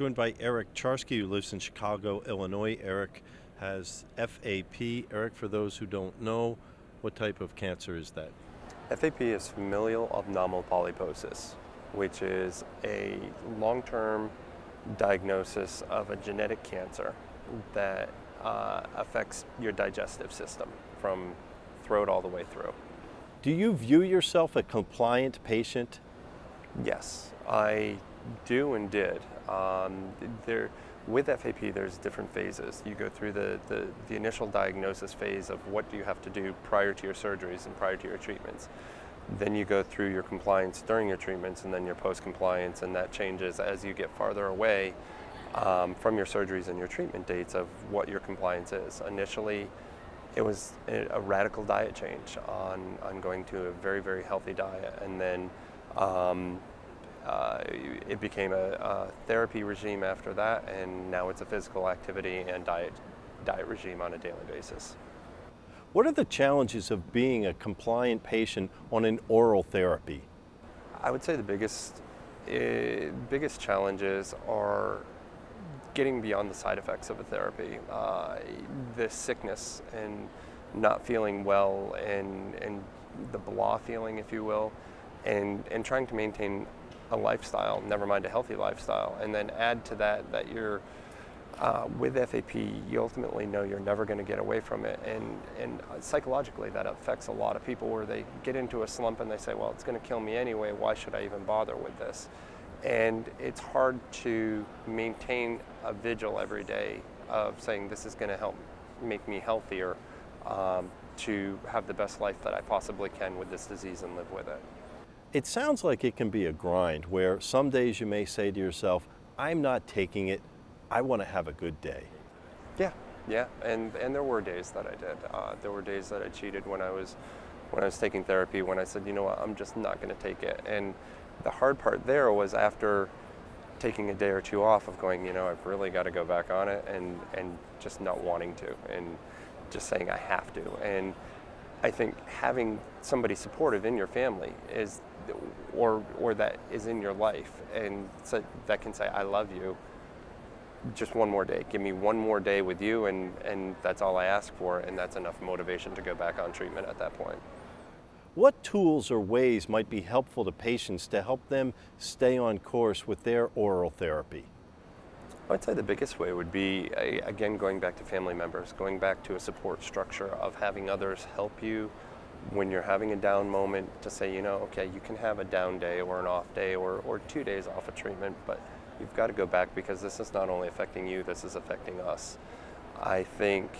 Joined by Eric Charsky, who lives in Chicago, Illinois. Eric has FAP. Eric, for those who don't know, what type of cancer is that? FAP is Familial Adenomatous Polyposis, which is a long-term diagnosis of a genetic cancer that affects your digestive system from throat all the way through. Do you view yourself a compliant patient? Yes, I do and did. With FAP, there's different phases. You go through the initial diagnosis phase of what do you have to do prior to your surgeries and prior to your treatments. Then you go through your compliance during your treatments and then your post-compliance, and that changes as you get farther away from your surgeries and your treatment dates of what your compliance is. Initially, it was a radical diet change on going to a very, very healthy diet, and then it became a therapy regime after that, and now it's a physical activity and diet regime on a daily basis. What are the challenges of being a compliant patient on an oral therapy? I would say the biggest challenges are getting beyond the side effects of a therapy. The sickness and not feeling well and the blah feeling, if you will, and trying to maintain a lifestyle, never mind a healthy lifestyle, and then add to that you're with FAP, you ultimately know you're never going to get away from it, and psychologically that affects a lot of people where they get into a slump and they say, well, it's going to kill me anyway, why should I even bother with this? And it's hard to maintain a vigil every day of saying this is going to help make me healthier, to have the best life that I possibly can with this disease and live with it. It sounds like it can be a grind where some days you may say to yourself, I'm not taking it, I want to have a good day. Yeah, and there were days that I did. There were days that I cheated when I was taking therapy, when I said, you know what, I'm just not going to take it. And the hard part there was after taking a day or two off of going, you know, I've really got to go back on it, and just not wanting to, and just saying I have to. And I think having somebody supportive in your family is, or that is in your life, and so that can say, I love you, just one more day, give me one more day with you, and that's all I ask for, and that's enough motivation to go back on treatment at that point. What tools or ways might be helpful to patients to help them stay on course with their oral therapy? I'd say the biggest way would be, again, going back to family members, going back to a support structure of having others help you when you're having a down moment, to say, you know, okay, you can have a down day or an off day or 2 days off of treatment, but you've got to go back because this is not only affecting you, this is affecting us. I think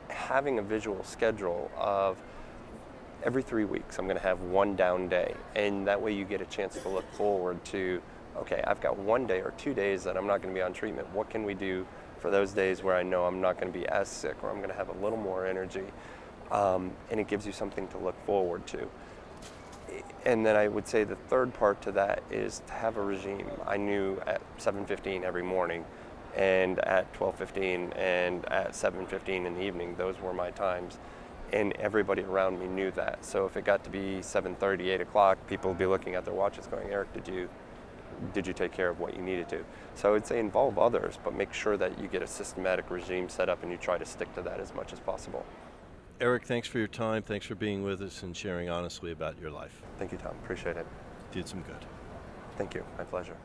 having a visual schedule of every 3 weeks I'm going to have one down day, and that way you get a chance to look forward to, okay, I've got 1 day or 2 days that I'm not going to be on treatment. What can we do for those days where I know I'm not going to be as sick, or I'm going to have a little more energy? And it gives you something to look forward to. And then I would say the third part to that is to have a regime. I knew at 7:15 every morning, and at 12:15, and at 7:15 in the evening, those were my times. And everybody around me knew that. So if it got to be 7:30, 8 o'clock, people would be looking at their watches going, Eric, did you take care of what you needed to? So I would say involve others, but make sure that you get a systematic regime set up and you try to stick to that as much as possible. Eric, thanks for your time. Thanks for being with us and sharing honestly about your life. Thank you, Tom. Appreciate it. Did some good. Thank you. My pleasure.